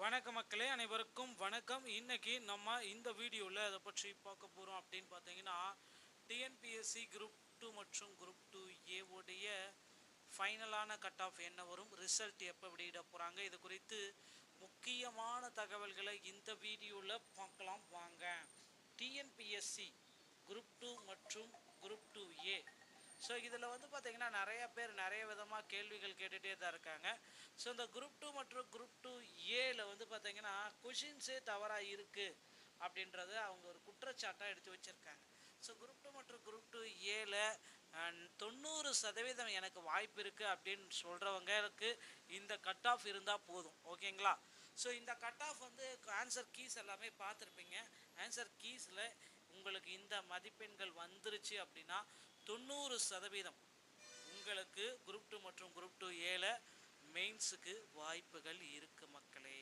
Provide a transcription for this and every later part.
வணக்க மக்களே, அனைவருக்கும் வணக்கம். இன்னைக்கு நம்ம இந்த வீடியோவில் அதை பற்றி பார்க்க போகிறோம் அப்படின்னு பார்த்தீங்கன்னா, டிஎன்பிஎஸ்சி குரூப் 2 மற்றும் குரூப் 2 உடைய ஃபைனலான கட் ஆஃப் என்ன வரும், ரிசல்ட் எப்போ வெளியிட போகிறாங்க, இது குறித்து முக்கியமான தகவல்களை இந்த வீடியோவில் பார்க்கலாம் வாங்க. டிஎன்பிஎஸ்சி குரூப் 2 மற்றும் குரூப் 2A. ஸோ இதில் வந்து பார்த்திங்கன்னா நிறைய பேர் நிறைய விதமாக கேள்விகள் கேட்டுகிட்டே தான் இருக்காங்க. ஸோ இந்த குரூப் 2 மற்றும் குரூப் 2A வந்து பார்த்திங்கன்னா கொஷின்ஸே தவறாக இருக்குது அப்படின்றத அவங்க ஒரு குற்றச்சாட்டாக எடுத்து வச்சுருக்காங்க. ஸோ குரூப் 2 மற்றும் குரூப் 2A 90% எனக்கு வாய்ப்பு இருக்குது அப்படின்னு சொல்கிறவங்களுக்கு இந்த கட் ஆஃப் இருந்தால் போதும், ஓகேங்களா? ஸோ இந்த கட் ஆஃப் வந்து ஆன்சர் கீஸ் எல்லாமே பார்த்துருப்பீங்க. ஆன்சர் கீஸில் உங்களுக்கு இந்த மதிப்பெண்கள் வந்துருச்சு அப்படின்னா 90% உங்களுக்கு குரூப் 2 மற்றும் குரூப் 2A மெயின்ஸுக்கு வாய்ப்புகள் இருக்குது மக்களே,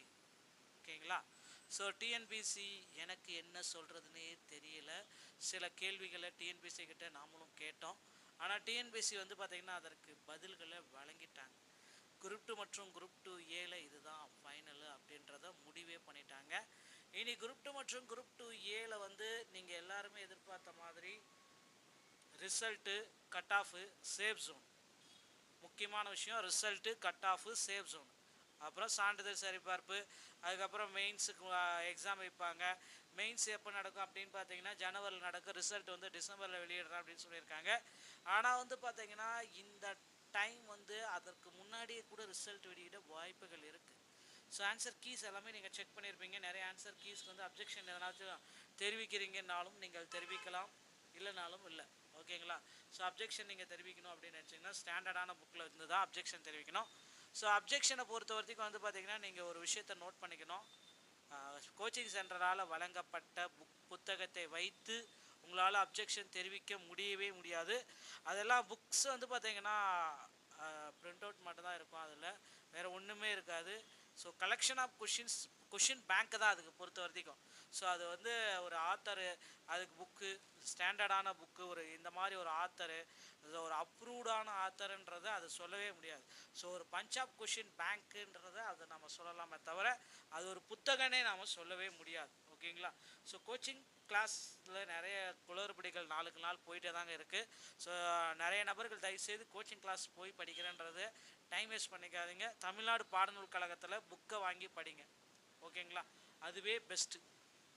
ஓகேங்களா? ஸோ டிஎன்பிசி எனக்கு என்ன சொல்கிறதுனே தெரியல. சில கேள்விகளை டிஎன்பிசி கிட்ட நாமளும் கேட்டோம். ஆனால் டிஎன்பிசி வந்து பார்த்திங்கன்னா அதற்கு பதில்களை வழங்கிட்டாங்க. குரூப் 2 மற்றும் குரூப் 2A இதுதான் ஃபைனலு அப்படின்றத முடிவே பண்ணிட்டாங்க. இனி குரூப் 2 மற்றும் குரூப் 2A வந்து நீங்கள் எல்லாருமே எதிர்பார்த்த மாதிரி result, cut off, safe zone. முக்கியமான விஷயம் result, cut off, safe zone. அப்புறம் சான்றிதழ் சரிபார்ப்பு, அதுக்கப்புறம் மெயின்ஸுக்கு எக்ஸாம் வைப்பாங்க. மெயின்ஸ் எப்போ நடக்கும் அப்படின்னு பார்த்தீங்கன்னா ஜனவரியில் நடக்கும். ரிசல்ட் வந்து டிசம்பரில் வெளியிடுறேன் அப்படின்னு சொல்லியிருக்காங்க. ஆனால் வந்து பார்த்தீங்கன்னா இந்த டைம் வந்து அதற்கு முன்னாடியே கூட ரிசல்ட் வெளியிட வாய்ப்புகள் இருக்குது. ஸோ ஆன்சர் கீஸ் எல்லாமே நீங்கள் செக் பண்ணியிருப்பீங்க. நிறைய ஆன்சர் கீஸ்க்கு வந்து அப்ஜெக்ஷன் எதனாச்சும் தெரிவிக்கிறீங்கன்னாலும் நீங்கள் தெரிவிக்கலாம், இல்லைனாலும் இல்லை, ஓகேங்களா? ஸோ அப்ஜெக்ஷன் நீங்கள் தெரிவிக்கணும் அப்படின்னு நினச்சிங்கன்னா ஸ்டாண்டர்டான புக்கில் இருந்து தான் அப்ஜெக்ஷன் தெரிவிக்கணும். ஸோ அப்ஜெக்ஷனை பொறுத்த வரைக்கும் வந்து பார்த்திங்கன்னா நீங்கள் ஒரு விஷயத்தை நோட் பண்ணிக்கணும். கோச்சிங் சென்டரால் வழங்கப்பட்ட புத்தகத்தை வைத்து உங்களால் அப்ஜெக்ஷன் தெரிவிக்க முடியவே முடியாது. அதெல்லாம் புக்ஸ் வந்து பார்த்திங்கன்னா பிரிண்ட் அவுட் மட்டும்தான் இருக்கும், அதில் வேறு ஒன்றுமே இருக்காது. ஸோ கலெக்ஷன் ஆஃப் கொஷின் பேங்க்கு தான் அதுக்கு பொறுத்த வரைக்கும். ஸோ அது வந்து ஒரு ஆத்தரு, அதுக்கு புக்கு, ஸ்டாண்டர்டான புக்கு, ஒரு இந்த மாதிரி ஒரு ஆத்தரு, அது ஒரு அப்ரூவ்டான ஆத்தருன்றதை அதை சொல்லவே முடியாது. ஸோ ஒரு பஞ்ச் ஆஃப் கொஷின் பேங்க்குன்றதை அதை நம்ம சொல்லலாமே தவிர அது ஒரு புத்தகனே நாம் சொல்லவே முடியாது, ஓகேங்களா? ஸோ கோச்சிங் கிளாஸில் நிறைய குளறுபடிகள் நாளுக்கு நாள் போயிட்டே தாங்க இருக்குது. ஸோ நிறைய நபர்கள் தயவுசெய்து கோச்சிங் கிளாஸ் போய் படிக்கிறேன்றது டைம் வேஸ்ட் பண்ணிக்காதீங்க. தமிழ்நாடு பாடநூல் கழகத்தில் புக்கை வாங்கி படிங்க, ஓகேங்களா? அதுவே பெஸ்ட்டு,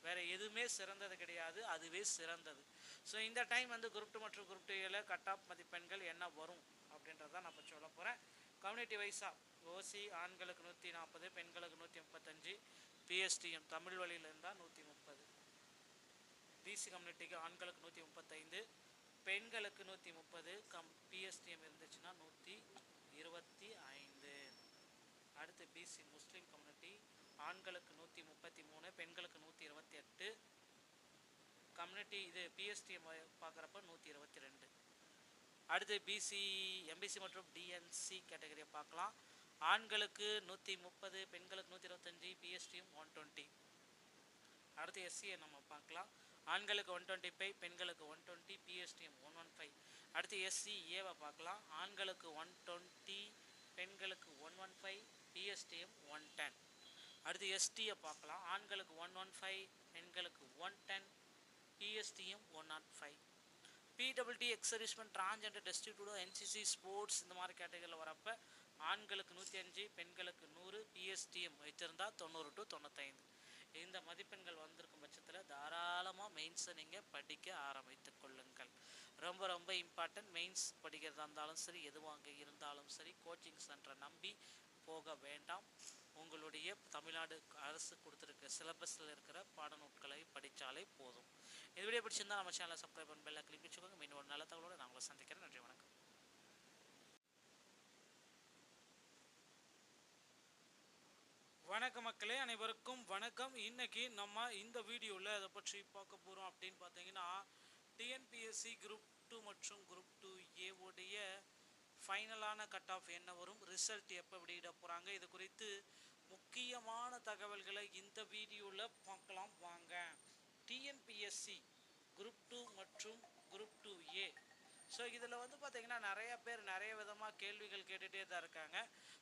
வேறு எதுவுமே சிறந்தது கிடையாது, அதுவே சிறந்தது. ஸோ இந்த டைம் வந்து குரூப் 2 மற்றும் குரூப் 2A கட் ஆஃப் மதிப்பெண்கள் என்ன வரும் அப்படின்றத நான் இப்போ சொல்ல போகிறேன். கம்யூனிட்டி வைஸாக ஓசி ஆண்களுக்கு 140, பெண்களுக்கு 135, பிஎஸ்டிஎம் தமிழ் வழியில் இருந்தால் 130, பிசி கம்யூனிட்டிக்கு ஆண்களுக்கு 135, பெண்களுக்கு 130, பிஎஸ்டிஎம் இருந்துச்சுன்னா 125. அடுத்து பிசி முஸ்லீம் கம்யூனிட்டி ஆண்களுக்கு 133, பெண்களுக்கு 128, கம்யூனிட்டி இது பிஎஸ்டிஎம் பார்க்குறப்ப 122. அடுத்து பிசி எம்பிசி மற்றும் டிஎன்சி கேட்டகரியை பார்க்கலாம். ஆண்களுக்கு 130, பெண்களுக்கு 125, பிஎஸ்டிஎம் 120. அடுத்து எஸ்சியை நம்ம பார்க்கலாம். ஆண்களுக்கு 125, பெண்களுக்கு 120, பிஎஸ்டிஎம் 115. அடுத்து எஸ்சிஏவை பார்க்கலாம். ஆண்களுக்கு 120, பெண்களுக்கு 115, பிஎஸ்டிஎம் 110. அடுத்து எஸ்டியை பார்க்கலாம். ஆண்களுக்கு 115, பெண்களுக்கு 110, PSTM 105. PWD ex-servicemen transgender destitute NCC sports இந்த மாதிரி கேட்டகரியில் வரப்போ ஆண்களுக்கு 105, பெண்களுக்கு 100, பிஎஸ்டிஎம் வச்சிருந்தால் 90 to 95. இந்த மதிப்பெண்கள் வந்திருக்கும் பட்சத்தில் தாராளமாக மெயின்ஸை நீங்கள் படிக்க ஆரம்பித்து கொள்ளுங்கள். ரொம்ப ரொம்ப இம்பார்ட்டன்ட். மெயின்ஸ் படிக்கிறதா இருந்தாலும் சரி, எதுவாக இருந்தாலும் சரி, கோச்சிங் சென்டரை நம்பி போக வேண்டாம். உங்களுடைய தமிழ்நாடு அரசு கொடுத்துருக்க சிலபஸில் இருக்கிற பாடநூட்களை படித்தாலே போதும். இந்த வீடியோ பிடிச்சிருந்தால் நம்ம சேனலை சப்ஸ்கிரைப் பண்ணி பெல்லை கிளிக் வச்சுக்கோங்க. மீண்டும் ஒரு நல்ல தகவலோடு நான் உங்களை சந்திக்கிறேன். நன்றி, வணக்கம். வணக்க மக்களே, அனைவருக்கும் வணக்கம். இன்னைக்கு நம்ம இந்த வீடியோவில் அதை பற்றி பார்க்க போகிறோம் அப்படின்னு பார்த்தீங்கன்னா, டிஎன்பிஎஸ்சி குரூப் 2 மற்றும் குரூப் 2A உடைய ஃபைனலான கட் ஆஃப் என்ன வரும், ரிசல்ட் எப்போ வெளியிட போகிறாங்க, இது குறித்து முக்கியமான தகவல்களை இந்த வீடியோவில் பார்க்கலாம் வாங்க. டிஎன்பிஎஸ்சி குரூப் 2 மற்றும் குரூப் 2A. ஸோ இதில் வந்து பார்த்திங்கன்னா நிறைய பேர் நிறைய விதமாக கேள்விகள் கேட்டுகிட்டே தான் இருக்காங்க.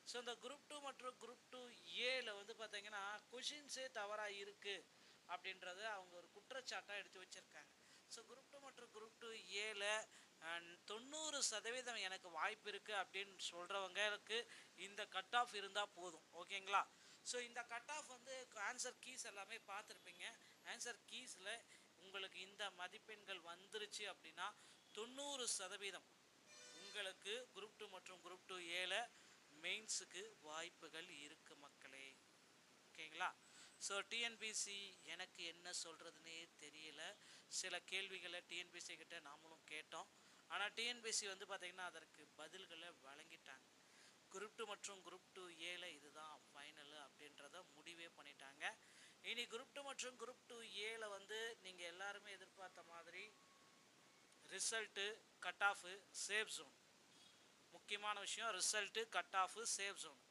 ஸோ இந்த குரூப் 2 மற்றும் குரூப் 2A வந்து பார்த்தீங்கன்னா கொஷின்ஸே தவறாக இருக்குது அப்படின்றத அவங்க ஒரு குற்றச்சாட்டாக எடுத்து வச்சுருக்காங்க. ஸோ குரூப் 2 மற்றும் குரூப் 2A 90% எனக்கு வாய்ப்பு இருக்குது அப்படின்னு சொல்கிறவங்களுக்கு இந்த கட் ஆஃப் இருந்தால் போதும். ஓகேங்களா? ஸோ இந்த கட் ஆஃப் வந்து ஆன்சர் கீஸ் எல்லாமே பார்த்துருப்பீங்க. ஆன்சர் கீஸில் உங்களுக்கு இந்த மதிப்பெண்கள் வந்துருச்சு அப்படின்னா 90% உங்களுக்கு குரூப் 2 மற்றும் குரூப் 2A மெயின்ஸுக்கு வாய்ப்புகள் இருக்குது மக்களே. ஓகேங்களா? ஸோ டிஎன்பிசி எனக்கு என்ன சொல்கிறதுனே தெரியல. சில கேள்விகளை டிஎன்பிசி கிட்ட நாமளும் கேட்டோம். ஆனால் டிஎன்பிசி வந்து பார்த்திங்கன்னா அதற்கு பதில்களை வழங்கிட்டாங்க. குரூப் 2 மற்றும் குரூப் 2A இதுதான் ஃபைனலு அப்படின்றத முடிவே பண்ணிட்டாங்க. இனி குரூப் 2 மற்றும் குரூப் 2A வந்து நீங்கள் எல்லாருமே எதிர்பார்த்த மாதிரி result, cut off, safe zone. முக்கியமான விஷயம் result, cut off, safe zone.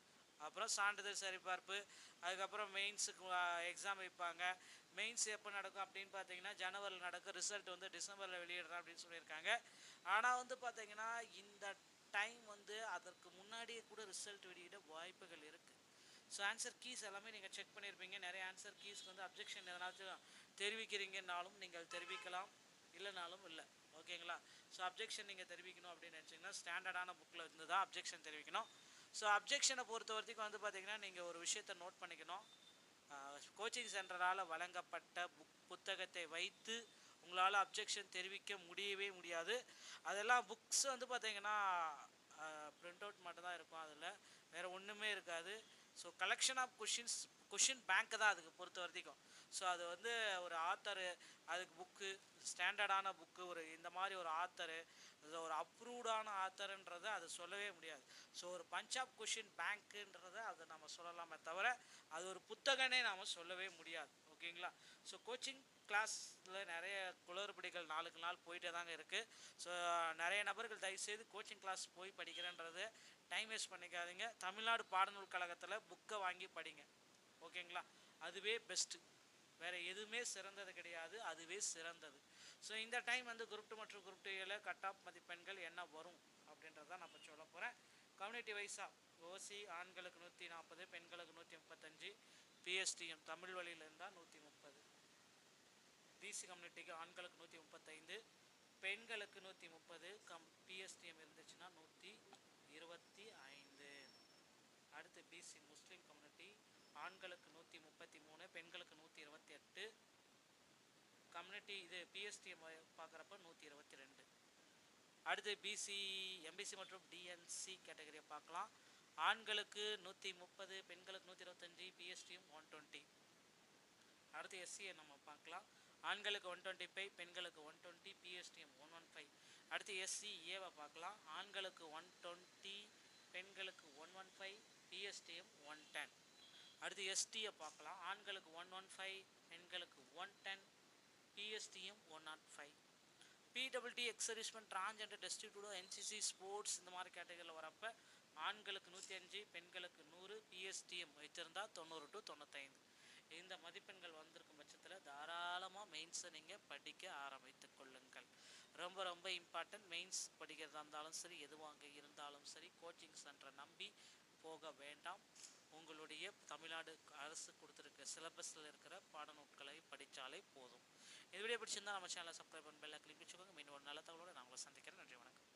அப்புறம் சான்றிதழ் சரிபார்ப்பு, அதுக்கப்புறம் மெயின்ஸுக்கு எக்ஸாம் வைப்பாங்க. மெயின்ஸ் எப்போ நடக்கும் அப்படின்னு பார்த்தீங்கன்னா ஜனவரியில் நடக்கும். ரிசல்ட் வந்து டிசம்பரில் வெளியிடுறேன் அப்படின்னு சொல்லியிருக்காங்க. ஆனால் வந்து பார்த்தீங்கன்னா இந்த டைம் வந்து அதற்கு முன்னாடியே கூட ரிசல்ட் வெளியிட வாய்ப்புகள் இருக்குது. ஸோ ஆன்சர் கீஸ் எல்லாமே நீங்கள் செக் பண்ணியிருப்பீங்க. நிறைய ஆன்சர் கீஸ்க்கு வந்து அப்ஜெக்ஷன் எதனாச்சும் தெரிவிக்கிறீங்கன்னாலும் நீங்கள் தெரிவிக்கலாம், இல்லைனாலும் இல்லை. ஓகேங்களா? ஸோ அப்ஜெக்ஷன் நீங்கள் தெரிவிக்கணும் அப்படின்னு நினச்சிங்கன்னா ஸ்டாண்டர்டான புக்கில் இருந்து தான் அப்ஜெக்ஷன் தெரிவிக்கணும். ஸோ அப்ஜெக்ஷனை பொறுத்த வரைக்கும் வந்து பார்த்திங்கன்னா நீங்கள் ஒரு விஷயத்தை நோட் பண்ணிக்கணும். கோச்சிங் சென்டரால் வழங்கப்பட்ட புத்தகத்தை வைத்து உங்களால் அப்ஜெக்ஷன் தெரிவிக்க முடியவே முடியாது. அதெல்லாம் புக்ஸ் வந்து பார்த்திங்கன்னா பிரிண்ட் அவுட் மட்டும்தான் இருக்கும், அதில் வேறு ஒன்றுமே இருக்காது. ஸோ கலெக்ஷன் ஆஃப் கொஷின் பேங்க்கு தான் அதுக்கு பொறுத்த வரைக்கும். ஸோ அது வந்து ஒரு ஆத்தரு, அதுக்கு புக்கு, ஸ்டாண்டர்டான புக்கு, ஒரு இந்த மாதிரி ஒரு ஆத்தரு, ஒரு அப்ரூவ்டான ஆத்தருன்றதை அதை சொல்லவே முடியாது. ஸோ ஒரு பஞ்ச் ஆஃப் கொஷின் பேங்க்குன்றதை அதை நம்ம சொல்லலாமே தவிர அது ஒரு புத்தகனே நாம் சொல்லவே முடியாது. ஓகேங்களா? ஸோ கோச்சிங் கிளாஸில் நிறைய குளறுபடிகள் நாளுக்கு நாள் போயிட்டே தாங்க இருக்குது. ஸோ நிறைய நபர்கள் தயவுசெய்து கோச்சிங் கிளாஸ் போய் படிக்கிறேன்றது டைம் வேஸ்ட் பண்ணிக்காதீங்க. தமிழ்நாடு பாடநூல் கழகத்தில் புக்கை வாங்கி படிங்க. ஓகேங்களா? அதுவே பெஸ்ட்டு. வேறு எதுவுமே சிறந்தது கிடையாது, அதுவே சிறந்தது. ஸோ இந்த டைம் வந்து குரூப் 2 மற்றும் குரூப் 2 கட் ஆஃப் மதிப்பெண்கள் என்ன வரும் அப்படின்றதான் நான் இப்போ சொல்ல போகிறேன். கம்யூனிட்டி வைஸாக ஓசி ஆண்களுக்கு 140, பெண்களுக்கு 135, பிஎஸ்டிஎம் தமிழ் வழியில் இருந்தால் 130, பிசி கம்யூனிட்டிக்கு ஆண்களுக்கு 135, பெண்களுக்கு 130, பிஎஸ்டிஎம் இருந்துச்சுன்னா 125. அடுத்து பிசி முஸ்லீம் கம்யூனிட்டி ஆண்களுக்கு 133, பெண்களுக்கு 128, கம்யூனிட்டி இது பிஎஸ்டிஎம் பார்க்குறப்ப 122. அடுத்து பிசி எம்பிசி மற்றும் டிஎன்சி கேட்டகரியை பார்க்கலாம். ஆண்களுக்கு 130, பெண்களுக்கு 125, பிஎஸ்டிஎம் 120. அடுத்து எஸ்சியை நம்ம பார்க்கலாம். ஆண்களுக்கு 125, பெண்களுக்கு 120, பிஎஸ்டிஎம் 115. அடுத்து எஸ்சிஏவை பார்க்கலாம். ஆண்களுக்கு 120, பெண்களுக்கு 115, பிஎஸ்டிஎம் 110. அடுத்து எஸ்டியை பார்க்கலாம். ஆண்களுக்கு 115, பெண்களுக்கு 110, PSTM 105. PWD ex-servicemen transgender destitute NCC sports இந்த மாதிரி கேட்டகரியில் வரப்போ ஆண்களுக்கு 105, பெண்களுக்கு 100, பிஎஸ்டிஎம் வச்சிருந்தா 90 to 95. இந்த மதிப்பெண்கள் வந்திருக்கும் பட்சத்தில் தாராளமாக மெயின்ஸை நீங்கள் படிக்க ஆரம்பித்து கொள்ளுங்கள். ரொம்ப ரொம்ப இம்பார்ட்டன்ட். மெயின்ஸ் படிக்கிறதா இருந்தாலும் சரி, எதுவாங்க இருந்தாலும் சரி, கோச்சிங் சென்டரை நம்பி போக வேண்டாம். உங்களுடைய தமிழ்நாடு அரசு கொடுத்துருக்க சிலபஸில் இருக்கிற பாடநூட்களை படித்தாலே போதும். இந்த வீடியோ பிடிச்சிருந்தால் நம்ம சேனலை சப்ஸ்கிரைப் பண்ணி பெல் ஐகானை கிளிக் வச்சுக்கோங்க. மீண்டும் ஒரு நல்ல தகவலோடு நான் உங்களை சந்திக்கிறேன். நன்றி, வணக்கம்.